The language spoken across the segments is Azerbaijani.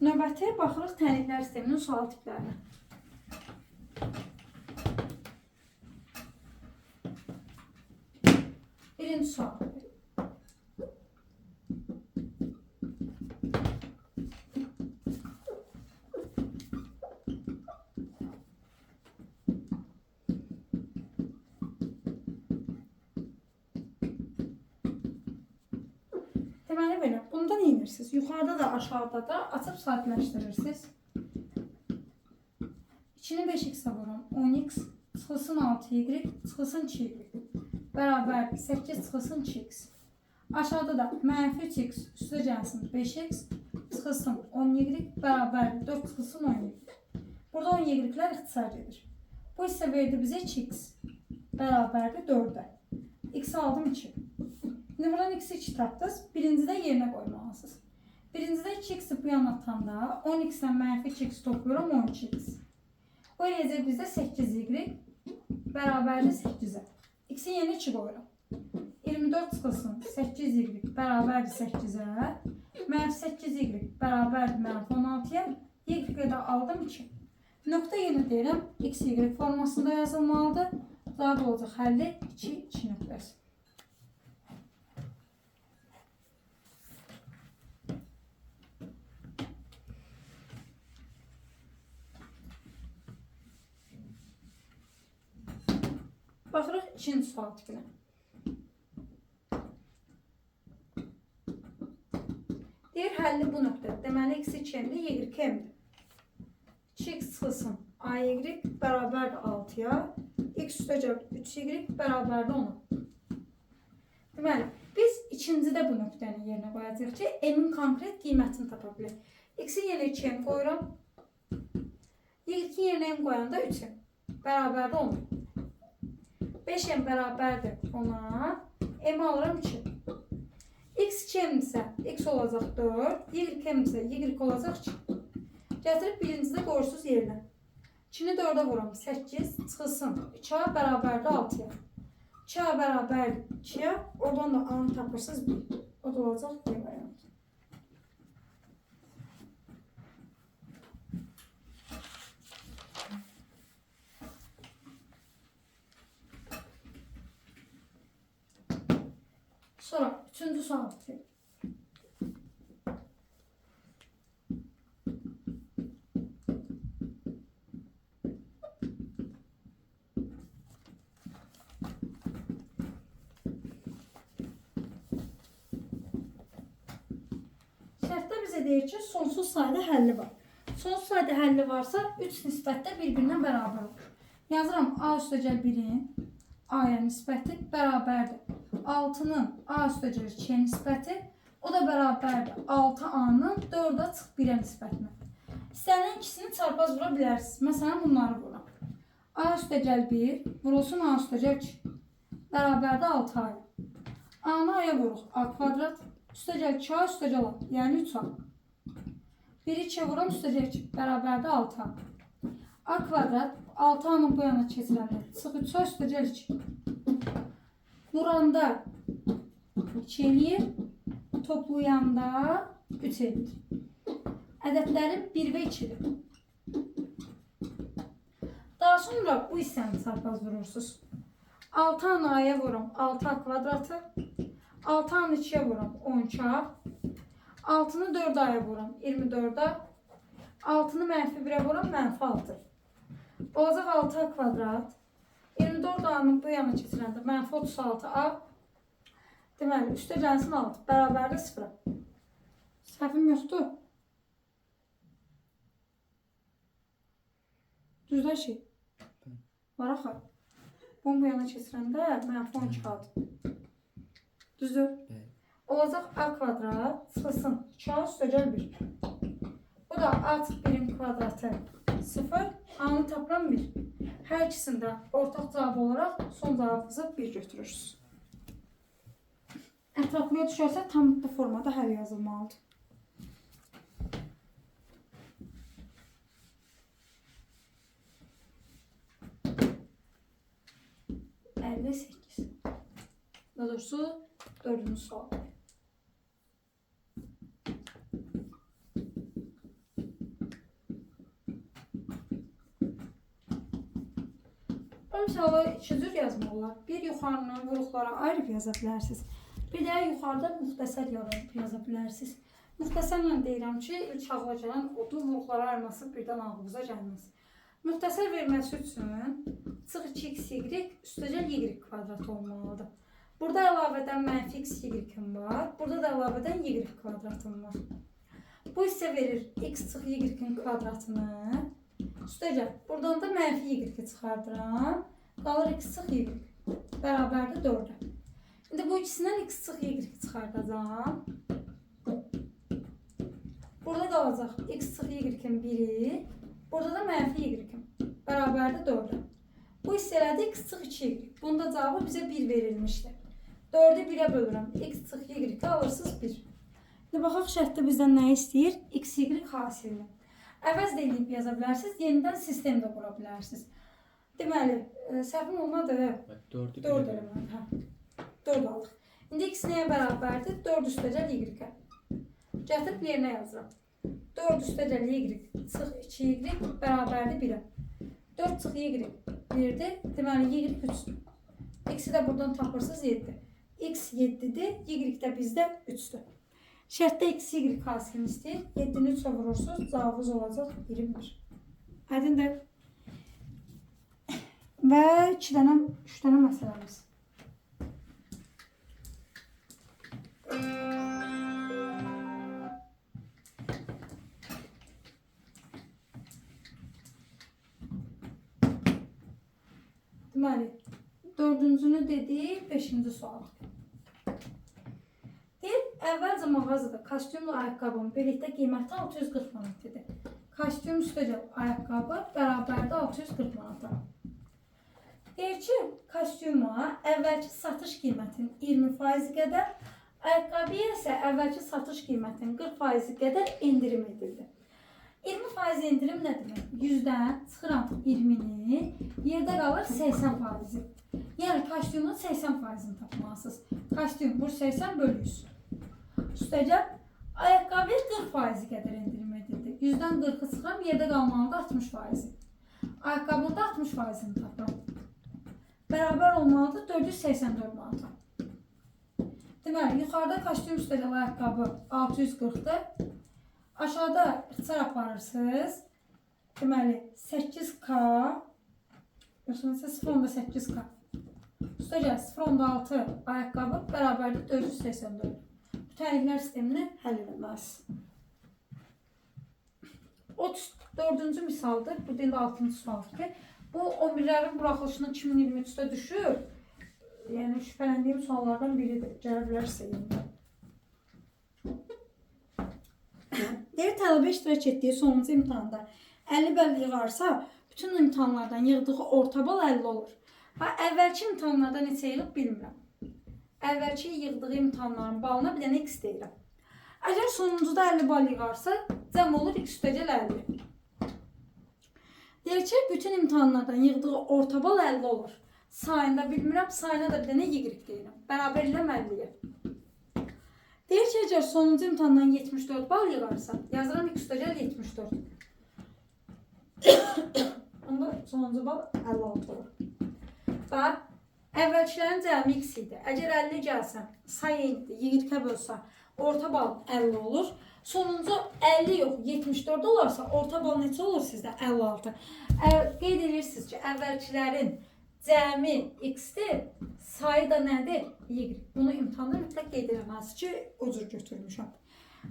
Növbəti baxırıq təliklər sisteminin sual tiplərinə. Birinci sual. Deməli belə, bunda nə edirsiniz? Yuxarıda da, aşağıda da açıb sakitləşdirirsiniz. İçini 5x-ə vuran 10x çıxılsın 6y çıxılsın 2y bərabər 8 çıxılsın 2x. Aşağıda da mənfi 3x üstə gəlsin 5x çıxılsın 10y bərabər 4 çıxılsın 10y. Burada 10y-lər ixtisar edir. Bu isə verdi bizə 2x bərabərdir 4-ə. X aldım 2. Şimdi buradan x'i 2 tapdınız. Birincidə yerinə qoymalısınız. Birincidə 2x'i bu yana atanda 10x-dən mənfi 2x topluyorum 12x. Bu eləyəcək bizdə 8y bərabərdir 8-ə. X'in yerinə 2 qoyuram. 24 çıxılsın 8y bərabərdir 8-ə. Mənfi 8y bərabərdir mənfi 16-ya. Y-ə də aldım 2. Nöqtə yerinə deyirəm. X, y formasında yazılmalıdır. Cavab olacaq həlli 2, 2 nöqtəsi. Baxırıq ikinci sual tipinə. Deyir, həlli bu nöqtədir. Deməli, x 2-dir, y 2-dir. 2x çıxılsın ay bərabərdir 6-ya. X üstəcək 3y bərabərdir 10-a. Deməli, biz ikincidə bu nöqtəni yerinə qoyacaq ki, m-in konkret qiymətini tapa bilək. X-in yerinə 2m qoyuram. Y2 yerinə m qoyanda 3m bərabərdir 10. 5m bərabərdir 10-a, m alıram 2. X 2m isə x olacaq 4, y2m isə y olacaq 2. Gətirib birincidə qoyursunuz yerinə. 2-ni 4-ə vuram 8, çıxılsın 2-a bərabərdir 6-ya. 2-a bərabərdir 2-ya, oradan da a-nı tapırsınız 1. O da olacaq B variantı. Sonra üçüncü sual. Şərtdə bizə deyir ki, sonsuz sayda həlli var. Sonsuz sayda həlli varsa 3 nisbətdə bir-birinə bərabər olur. Yazıram a üstəgəl 1-in a-ya nisbəti bərabərdir. 6-nın a üstəgəl 2-yə nisbəti, o da bərabərdir 6a-nın 4-ə çıx 1-ə nisbətinə. İstənilən ikisini çarpaz vura bilərsiniz. Məsələn, bunları vuram. A üstəgəl 1 vurulsun a üstəgəl 2 bərabərdir 6a-ya. A-nı a-ya vuruq a kvadrat üstəgəl 2a üstəgəl a, yəni 3a. 1-i 2-yə vuram üstəgəl 2 bərabərdir 6a. A kvadrat 6a-nın bu yana keçirəndə çıx 3a üstəgəl 2. Vuranda 2 eləyir, toplayanda 3 eləyir. Ədədlərim 1 və 2-dir. Daha sonra bu hissəni çarpaz vurursunuz. 6-a a-ya vuram 6a kvadratı, 6-a 2-yə vuram 12a, 6-nı 4a-ya vuram 24a, 6-nı mənfi 1-ə vuram mənfi 6. Olacaq 6a kvadrat. 24a-nın bu yana keçirəndə mənfi 36a. Deməli, üstə gəlsin 6. Bərabərdir 0-a. Səhvim yoxdur. Düzdür şey. Var axı. Bunu bu yana keçirəndə mənfi 12a-dır. Düzdür. Olacaq a kvadrat çıxılsın 2a üstəgəl 1. Bu da a çıx 1-in kvadratı 0. A-nı tapıram 1. Hər ikisində ortaq cavab olaraq son cavabınızı 1 götürürsünüz. Ətraflıya düşərsə tam bu formada həll yazılmalıdır. 58. Daha doğrusu 4. sual. Bu misalı iki cür yazmaq olar. Bir yuxarını vuruqlara ayırıb yaza bilərsiniz. Bir də yuxarıda müxtəsər yaza bilərsiniz. Müxtəsərlə deyirəm ki, ilk ağla gələn odur, vuruqlara ayırması birdən ağlınıza gəlməz. Müxtəsər verməsi üçün çıx 2xy üstəcəl y kvadrat olmalıdır. Burada əlavədən mənfi x y-im var. Burada da əlavədən y kvadratım var. Bu isə verir x çıx y-in kvadratını. Üstəcəl, buradan da mənfi y çıxardıram. Qalır x çıx y bərabərdir 4-ə. İndi bu ikisindən x çıx y çıxardacağım. Burada qalacaq x çıx y-in 1-i. Burada da mənfi y-im bərabərdir 4-ə. Bu hissələrdə x çıx 2y. Bunda cavabı bizə 1 verilmişdir. 4-ü 1-ə bölürəm. X çıx y alırsınız 1. İndi baxaq şərtdə bizdən nə istəyir? X, y hasilini. Əvəz də edib yaza bilərsiniz. Yenidən sistem də qura bilərsiniz. Deməli, səhvim olmadı. 4 eləməliyim. 4 alıq. İndi x nəyə bərabərdir? 4 üstəcəl y-ə. Gətirib yerinə yazıram. 4 üstəcəl y çıx 2y bərabərdir 1-ə. 4 çıx y 1-dir. Deməli, y 3-dür. X-i də buradan tapırsınız 7. X 7-dir. Y də bizdə 3-dür. Şərtdə x, y hasilini istəyir. 7-ni 3-ə vurursunuz. Cavabınız olacaq 21. Aydındır. Və 3 dənə məsələmiz. Deməli, 4-cünü dedik, 5-ci sual. Deyir, əvvəlcə mağazada kostyumlu ayaqqabının birlikdə qiyməti 640 manatdır. Kostyum üstəcəl ayaqqabı bərabərdə 640 manata. Deyir ki, kostyuma əvvəlki satış qiymətinin 20% qədər, ayaqqabıya isə əvvəlki satış qiymətinin 40% qədər endirim edildi. 20% indirim nə demək? 100-dən çıxıram 20-ni, yerdə qalır 80%. Yəni, kostyumun 80%-ni tapmalısınız. Kostyum bu 80 bölü 100. Üstəcəl, ayaqqabıya 40% qədər endirim edildi. 100-dən 40-ı çıxıram, yerdə qalmalıdır 60%. Ayaqqabının da 60%-ni tapıram. Bərabər olmalıdır 484 manata. Deməli, yuxarıda kostyum üstəcəl ayaqqabı 640-dır. Aşağıda ixtisar aparırsınız. Deməli, 8K, yoxsa 0.8K. Üstəcəl 0.6 ayaqqabı bərabərdir 484. Bu təriflər sistemini həll edilməz. 34-cü misaldır. Bu dildə 6-cı sualdır ki, bu 11-lərin buraxılışının 2023-də düşür. Yəni, şübhələndiyim suallardan biridir. Gələ bilərsə yenidən. Deyir, tələbə iştirak etdiyi sonuncu imtihanda 50 bəl yığarsa, bütün imtihanlardan yığdığı orta bal 50 olur. Əvvəlki imtihanlarda neçə yığıb bilmirəm. Əvvəlki yığdığı imtihanların balına bir dənə x deyirəm. Əgər sonuncuda 50 bal yığarsa, cəm olur x üstəcəl 50. Deyir ki, bütün imtihanlardan yığdığı orta bal 50 olur. Sayında bilmirəm, sayına da bir dənə y deyirəm. Bərabər ilə 50-yə. Deyir ki, əgər sonuncu imtihandan 74 bal yığarsa, yazıram x üstəcəl 74. Onda sonuncu bal 56 olur. Bax, əvvəlkilərin cəmi x idi. Əgər 50 gəlsə, say eynidir, y-ə bölsə, orta bal 50 olur. Sonuncu 50 yox, 74 olarsa, orta bal neçə olur sizdə? 56. Qeyd edirsiniz ki, əvvəlkilərin cəmi x-dir, sayı da nədir? Y. Bunu imtihanda mütləq qeyd eləməlisin ki, o cür götürmüşəm.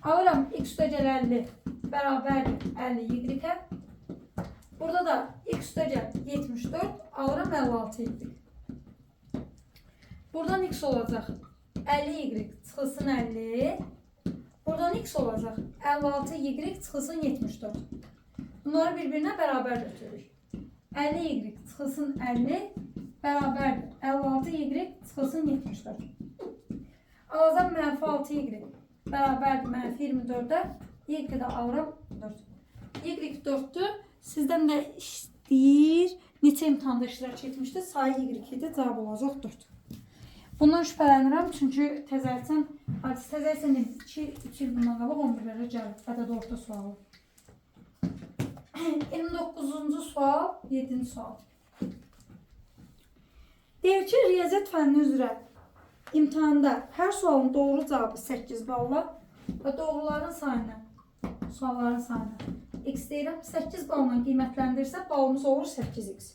Alıram x üstəcəl 50 bərabərdir 50 y-ə. Burada da x üstəcəl 74, alıram 56 y. Buradan x olacaq 50 y çıxılsın 50. Buradan x olacaq 56 y çıxılsın 74. Bunları bir-birinə bərabər götürürük. 50 y çıxılsın 50 bərabərdir. 56 y çıxılsın 74. Alacam mənfi 6 y bərabərdir mənfi 24-də. Y də alıram 4. Y 4-dür. Sizdən də istəyir. Neçə imtihanda iştirak etmişdi? Sayı y idi. Cavab olacaq 4. Bundan şübhələnirəm. Çünki təzəlsən 2-3 il bundan qabaq 11-lərə gəlib. Ədəd orta sualı. 29-cu sual, 7-ci sual. Deyir ki, riyaziyyat fənni üzrə imtahanda hər sualın doğru cavabı 8 balla və doğruların sayını, sualların sayını x deyirəm, 8 balla qiymətləndirsə balımız olur 8x.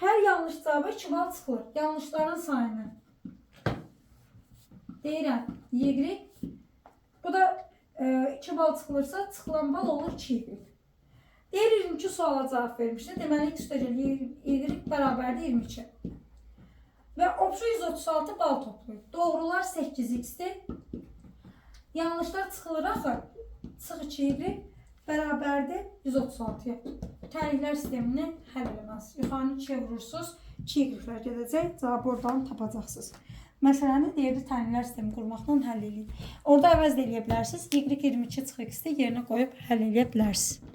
Hər yanlış cavaba 2 bal çıxılır. Yanlışların sayını deyirəm y. Bu da 2 bal çıxılırsa çıxılan bal olur 2y. Deyir 22 suala cavab vermişdi. Deməli x y bərabərdir 22. Və opsiya 136 bal toplayıb. Doğrular 8x-dir. Yanlışlar çıxılır axı. Çıx 2y bərabərdir 136-ya. Təriflər sistemini həll eləməz. Yuxarını 2-yə vurursunuz. 2y-lər gedəcək. Cavabı oradan tapacaqsınız. Məsələni deyirdi təriflər sistemi qurmaqla həll edin. Orada əvəz də eləyə bilərsiniz. Y22 çıx x-də yerinə qoyub həll eləyə bilərsiniz.